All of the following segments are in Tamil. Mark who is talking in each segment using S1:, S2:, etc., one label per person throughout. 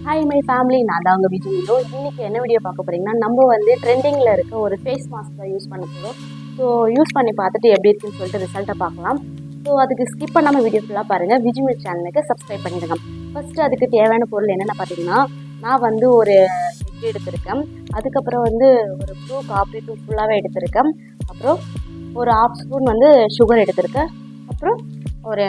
S1: ஹாய் மை ஃபேமிலி, நான் தான் உங்கள் விஜய். இன்றைக்கி என்ன வீடியோ பார்க்க போகிறீங்கன்னா, நம்ம வந்து ட்ரெண்டிங்கில் இருக்க ஒரு ஃபேஸ் மாஸ்க் தான் யூஸ் பண்ண போகிறோம். ஸோ யூஸ் பண்ணி பார்த்துட்டு எப்படி இருக்குன்னு சொல்லிட்டு ரிசல்ட்டை பார்க்கலாம். ஸோ அதுக்கு ஸ்கிப் பண்ணாமல் வீடியோ ஃபுல்லாக பாருங்கள். விஜய் சேனலுக்கு சப்ஸ்கிரைப் பண்ணிடுங்க. ஃபஸ்ட்டு அதுக்கு தேவையான பொருள் என்னென்ன பார்த்தீங்கன்னா, நான் வந்து ஒரு எக் எடுத்திருக்கேன். அதுக்கப்புறம் வந்து ஒரு ப்ளூ காஃபி தூள் ஃபுல்லாகவே எடுத்திருக்கேன். அப்புறம் ஒரு 1/2 ஸ்பூன் வந்து சுகர் எடுத்திருக்கேன். அப்புறம் ஒரு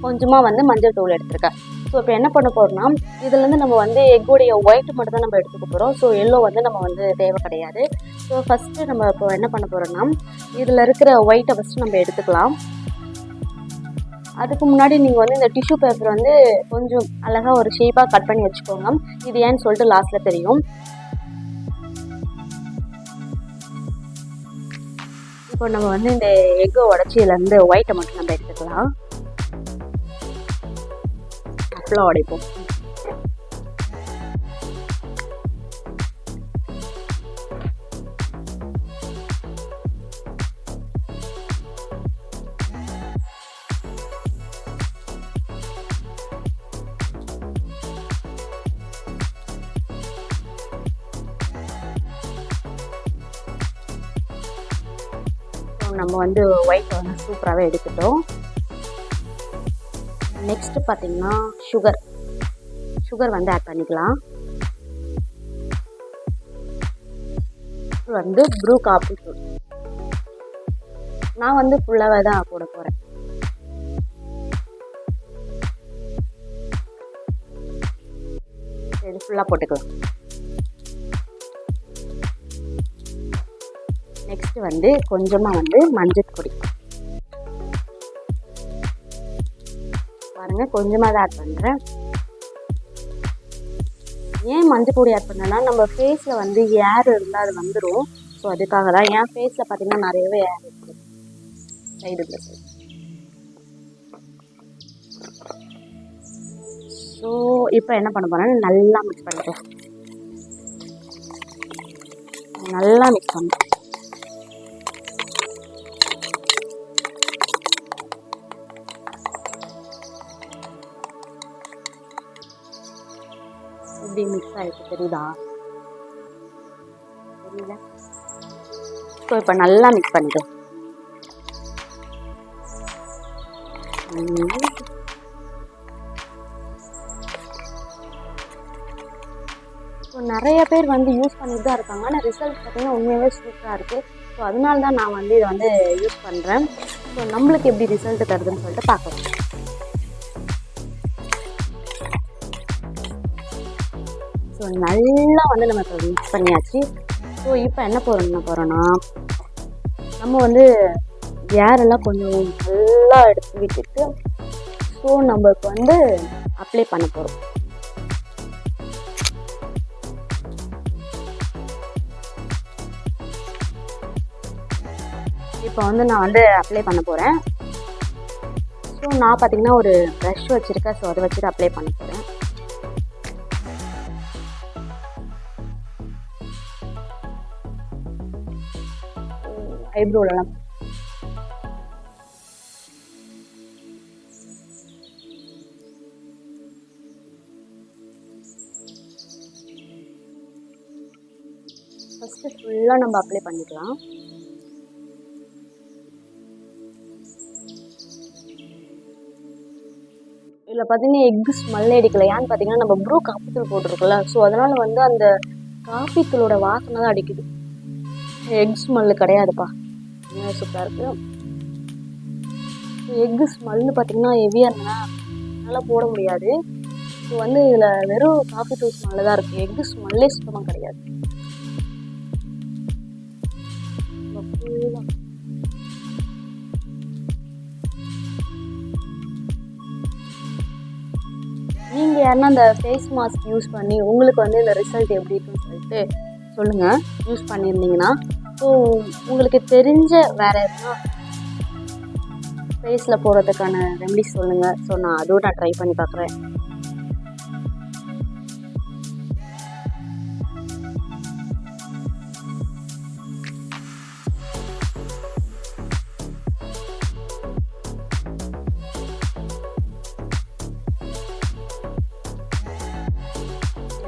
S1: கொஞ்சமாக வந்து மஞ்சள் தூள் எடுத்திருக்கேன். ஸோ இப்போ என்ன பண்ண போகிறோம்னா, இதுலேருந்து நம்ம வந்து எக்கோடைய ஒயிட் மட்டும் தான் நம்ம எடுத்துக்க போகிறோம். ஸோ எல்லோ வந்து நம்ம வந்து தேவை கிடையாது. ஸோ ஃபஸ்ட்டு நம்ம இப்போ என்ன பண்ண போகிறோம்னா, இதில் இருக்கிற ஒயிட்டை ஃபஸ்ட்டு நம்ம எடுத்துக்கலாம். அதுக்கு முன்னாடி நீங்கள் வந்து இந்த டிஷ்யூ பேப்பர் வந்து கொஞ்சம் அழகாக ஒரு ஷேப்பாக கட் பண்ணி வச்சுக்கோங்க. இது ஏன்னு சொல்லிட்டு லாஸ்ட்டில் தெரியும். இப்போ நம்ம வந்து இந்த எக்கை உடச்சி இதுலேருந்து ஒயிட்டை மட்டும் நம்ம எடுத்துக்கலாம். ஃபுல்லாக உடைப்போம். நம்ம வந்து ஒயிட் வந்து சூப்பராகவே எடுத்துட்டோம். நெக்ஸ்ட்டு பார்த்தீங்கன்னா சுகர் வந்து ஆட் பண்ணிக்கலாம். வந்து ப்ரூ காஃபி தூள் நான் வந்து ஃபுல்லாகவே தான் போட போகிறேன். இது ஃபுல்லாக போட்டுக்கலாம். நெக்ஸ்ட்டு வந்து கொஞ்சமாக வந்து மஞ்சள் பொடி பாருங்கள், கொஞ்சமாக தான் ஆட் பண்ணுறேன். ஏன் மஞ்சள் பொடி ஆட் பண்ணேன்னா, நம்ம ஃபேஸில் வந்து ஏர் இருந்தால் அது வந்துடும். ஸோ அதுக்காக தான். என் ஃபேஸில் பார்த்திங்கன்னா நிறையவே ஏர் இருக்குது சைடுல. ஸோ இப்போ என்ன பண்ண போகிறேன்னா, நல்லா மிக்ஸ் பண்ணிட்டோம். நல்லா மிக்ஸ் பண்ணோம். இப்படி மிக்ஸ் ஆகிட்டு தெரியுதா? தெரியல. ஸோ இப்போ நல்லா மிக்ஸ் பண்ணிட்டோம். ஸோ நிறைய பேர் வந்து யூஸ் பண்ணிட்டு தான் இருக்காங்க. ஆனால் ரிசல்ட் பார்த்தீங்கன்னா உண்மையாகவே சூப்பராக இருக்குது. ஸோ அதனால தான் நான் வந்து இதை வந்து யூஸ் பண்ணுறேன். ஸோ நம்மளுக்கு எப்படி ரிசல்ட் தருதுன்னு சொல்லிட்டு பார்க்கலாம். ஸோ நல்லா வந்து நம்ம இப்போ மிக்ஸ் பண்ணியாச்சு. ஸோ இப்போ என்ன போகிறோன்னா, நம்ம வந்து ஏரெல்லாம் கொஞ்சம் நல்லா எடுத்து விட்டுட்டு ஸோ நம்ம இப்போ வந்து அப்ளை பண்ண போகிறோம். இப்போ வந்து நான் வந்து அப்ளை பண்ண போகிறேன். ஸோ நான் பார்த்திங்கன்னா ஒரு ப்ரஷ் வச்சுருக்கேன். ஸோ அதை வச்சுட்டு அப்ளை பண்ண போகிறேன். ஐப்ரோலாம் ஃபஸ்ட்டு ஃபுல்லாக நம்ம அப்ளை பண்ணிக்கலாம். இதில் பார்த்தீங்கன்னா எக்கு ஸ்மெல் அடிக்கல. ஏன்னு பார்த்தீங்கன்னா நம்ம ப்ரூ காஃபி தூள் போட்டிருக்கோம்ல. ஸோ அதனால் வந்து அந்த காஃபி தூளோட வாசனை தான் அடிக்குது. எக் ஸ்மெல்லு கிடையாதுப்பா. சூப்பராக இருக்குது. எக்கு ஸ்மெல்லு பார்த்திங்கன்னா ஹெவியாக இருந்தால் நல்லா போட முடியாது. ஸோ வந்து இதில் வெறும் காஃபி தூள் ஸ்மெல்லு தான் இருக்குது. எக்கு ஸ்மெல்லே சுத்தமாக கிடையாது. நீங்கள் யாருன்னா அந்த ஃபேஸ் மாஸ்க் யூஸ் பண்ணி உங்களுக்கு வந்து இந்த ரிசல்ட் எப்படி இருக்குன்னு சொல்லிட்டு சொல்லுங்கள், யூஸ் பண்ணியிருந்தீங்கன்னா. ஸோ உங்களுக்கு தெரிஞ்ச வேறு எதுனா ஃபேஸில் போடுறதுக்கான ரெமெடிஸ் சொல்லுங்கள். ஸோ நான் அதுவும் நான் ட்ரை பண்ணி பார்க்குறேன்.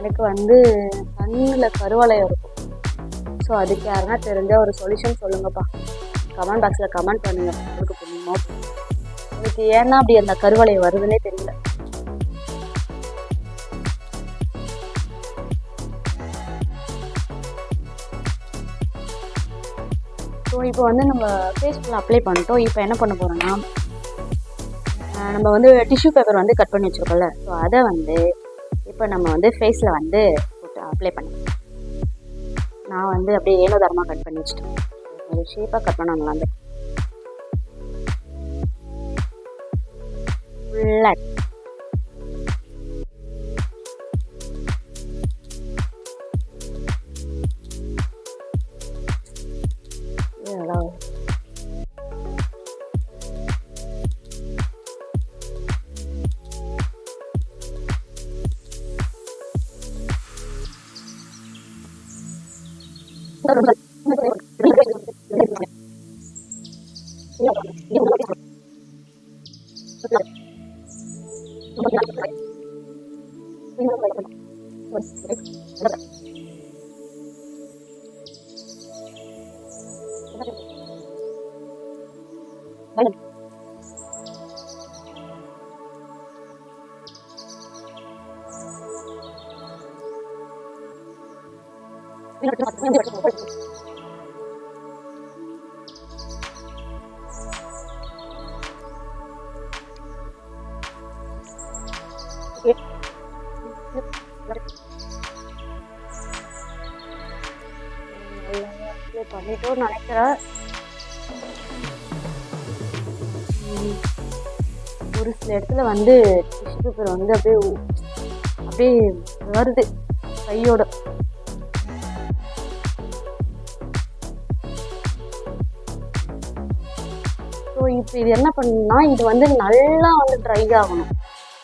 S1: எனக்கு வந்து கண்ணில் கருவளையம் இருக்கும். ஸோ அதுக்கு யாருன்னா தெரிஞ்ச ஒரு சொல்யூஷன் சொல்லுங்கப்பா. கமெண்ட் பாக்ஸில் கமெண்ட் பண்ணுங்கள். உங்களுக்கு புரியுமா? எனக்கு ஏன்னா அப்படி அந்த கருவளையம் வருதுன்னே தெரியல. ஸோ இப்போ வந்து நம்ம ஃபேஸ்ஃபுல் அப்ளை பண்ணிட்டோம். இப்போ என்ன பண்ண போகிறோன்னா, நம்ம வந்து டிஷ்யூ பேப்பர் வந்து கட் பண்ணி வச்சுருக்கோம்ல, ஸோ அதை வந்து இப்போ நம்ம வந்து ஃபேஸில் வந்து போட்டு அப்ளை பண்ணிக்கலாம். நான் வந்து அப்படியே ஏனோதாரமாக கட் பண்ணி வச்சுட்டேன். ஒரு ஷேப்பாக கட் பண்ணாங்களா அந்த ஃபுல்லாக பண்ணிட்டோம்னு நினைக்கிறேன். ஒரு சில இடத்துல வந்து டிஷ்யூ பேப்பர் வந்து அப்படியே வருது கையோட. ஸோ இப்போ இது என்ன பண்ணணும்னா, இது வந்து நல்லா வந்து ட்ரை ஆகணும்.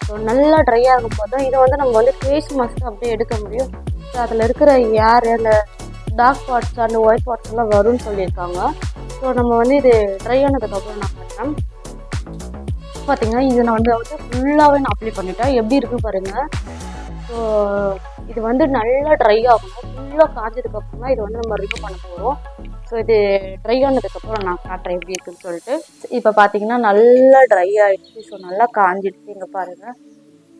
S1: ஸோ நல்லா ட்ரை ஆகும் போது இதை வந்து நம்ம வந்து ஃபேஸ் மாஸ்க்கு அப்படியே எடுக்க முடியும். ஸோ அதில் இருக்கிற ஏர், அந்த டார்க் பார்ட்ஸ், அந்த ஒயிட் பார்ட்ஸ் எல்லாம் வரும்னு சொல்லியிருக்காங்க. ஸோ நம்ம வந்து இது ட்ரை ஆனதுக்கப்புறம் நான் பார்த்தேன். பார்த்தீங்கன்னா இது நான் வந்து ஃபுல்லாகவே நான் அப்ளை பண்ணிட்டேன். எப்படி இருக்குது பாருங்கள். ஸோ இது வந்து நல்லா ட்ரை ஆகணும். ஃபுல்லாக காஞ்சதுக்கப்புறம் தான் இது வந்து நம்ம ரிமூவ் பண்ண போகிறோம். ஸோ இது ட்ரை ஆனதுக்கப்புறம் நான் காட்டுறேன் எப்படி இருக்குன்னு சொல்லிட்டு. இப்போ பார்த்தீங்கன்னா நல்லா ட்ரை ஆகிடுச்சு. ஸோ நல்லா காஞ்சிடுச்சு, இங்கே பாருங்கள்.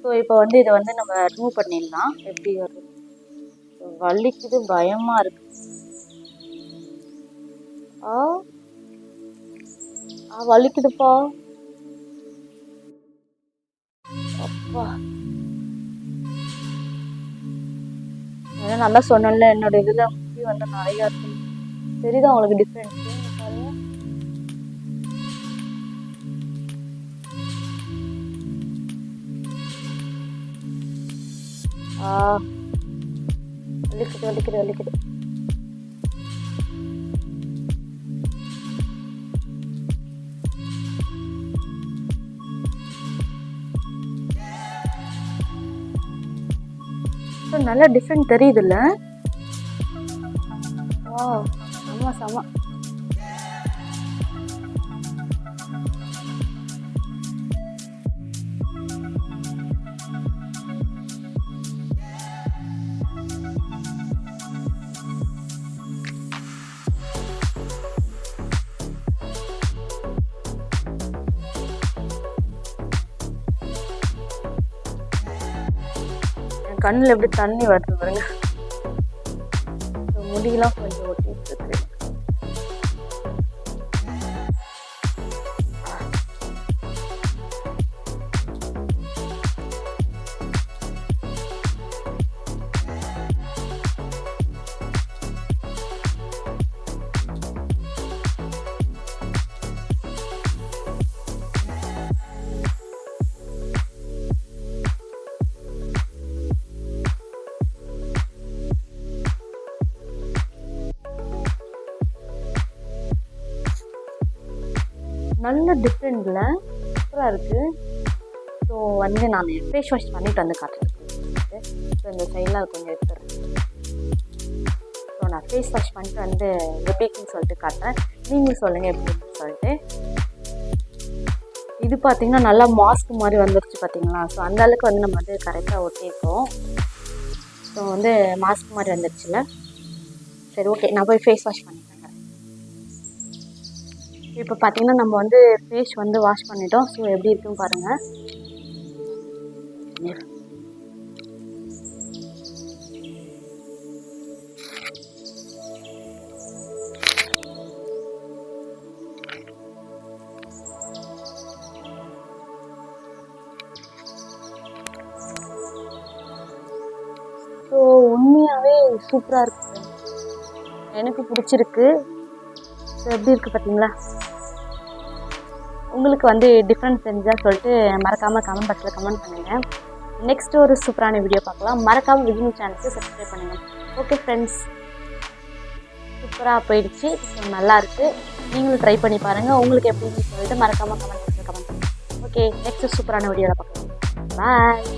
S1: ஸோ இப்போ வந்து இதை வந்து நம்ம ரிமூவ் பண்ணிடலாம். எப்படி வருது, வலிக்குது, பயமாக இருக்குது. வலிக்குதுப்பா, அப்பா. நல்லா சொன்னேன்ல, என்னோட இதில் முடி வந்து நிறையா இருக்கு. தெரியுதா உங்களுக்கு டிஃப்ரென்ஸ்? பாருங்க. வலிக்குது வலிக்குது வலிக்குது. நல்ல டிஃப்ரெண்ட் தெரியுதுல்ல? செம செம. கண்ணில் எப்படி தண்ணி வருது பாருங்க. முடியெல்லாம் கொஞ்சம் ஒட்டிட்டு இருக்கு. நல்ல டிஃப்ரெண்ட்ல சூப்பராக இருக்குது. ஸோ வந்து நான் ஃபேஸ் வாஷ் பண்ணிவிட்டு வந்து காட்டுறேன். ஸோ இந்த சைடில் கொஞ்சம் எடுத்துறேன். ஸோ நான் ஃபேஸ் வாஷ் பண்ணிட்டு வந்து எப்படின்னு சொல்லிட்டு காட்டுறேன். நீங்கள் சொல்லுங்கள் எப்படின்னு சொல்லிட்டு. இது பார்த்திங்கன்னா நல்லா மாஸ்க் மாதிரி வந்துருச்சு பார்த்தீங்களா? ஸோ அந்தளவுக்கு வந்து நம்ம வந்து கரெக்டாக ஒட்டியிருக்கோம். ஸோ வந்து மாஸ்க் மாதிரி வந்துடுச்சுல. சரி ஓகே, நான் போய் ஃபேஸ் வாஷ் பண்ணிக்கிறேன். இப்போ பார்த்தீங்கன்னா நம்ம வந்து ஃபேஸ் வந்து வாஷ் பண்ணிட்டோம். ஸோ எப்படி இருக்குன்னு பாருங்கள். ஸோ உண்மையாகவே சூப்பராக இருக்குது, எனக்கு பிடிச்சிருக்கு. ஸோ எப்படி இருக்குது பார்த்தீங்களா? உங்களுக்கு வந்து டிஃப்ரெண்ட் தெரிஞ்சால் சொல்லிட்டு மறக்காமல் கமெண்ட் பாக்ஸில் கமெண்ட் பண்ணுங்கள். நெக்ஸ்ட்டு ஒரு சூப்பரான வீடியோ பார்க்கலாம். மறக்காமல் விஜய் சேனலுக்கு சப்ஸ்கிரைப் பண்ணுங்கள். ஓகே ஃப்ரெண்ட்ஸ், சூப்பராக போயிடுச்சு. ஸோ நல்லாயிருக்கு, நீங்களும் ட்ரை பண்ணி பாருங்கள். உங்களுக்கு எப்படின்னு சொல்லிட்டு மறக்காமல் கமெண்ட் பாக்ஸில் கமெண்ட் பண்ணுங்கள். ஓகே, நெக்ஸ்ட்டு சூப்பரான வீடியோவில் பார்க்கலாம். பாய்.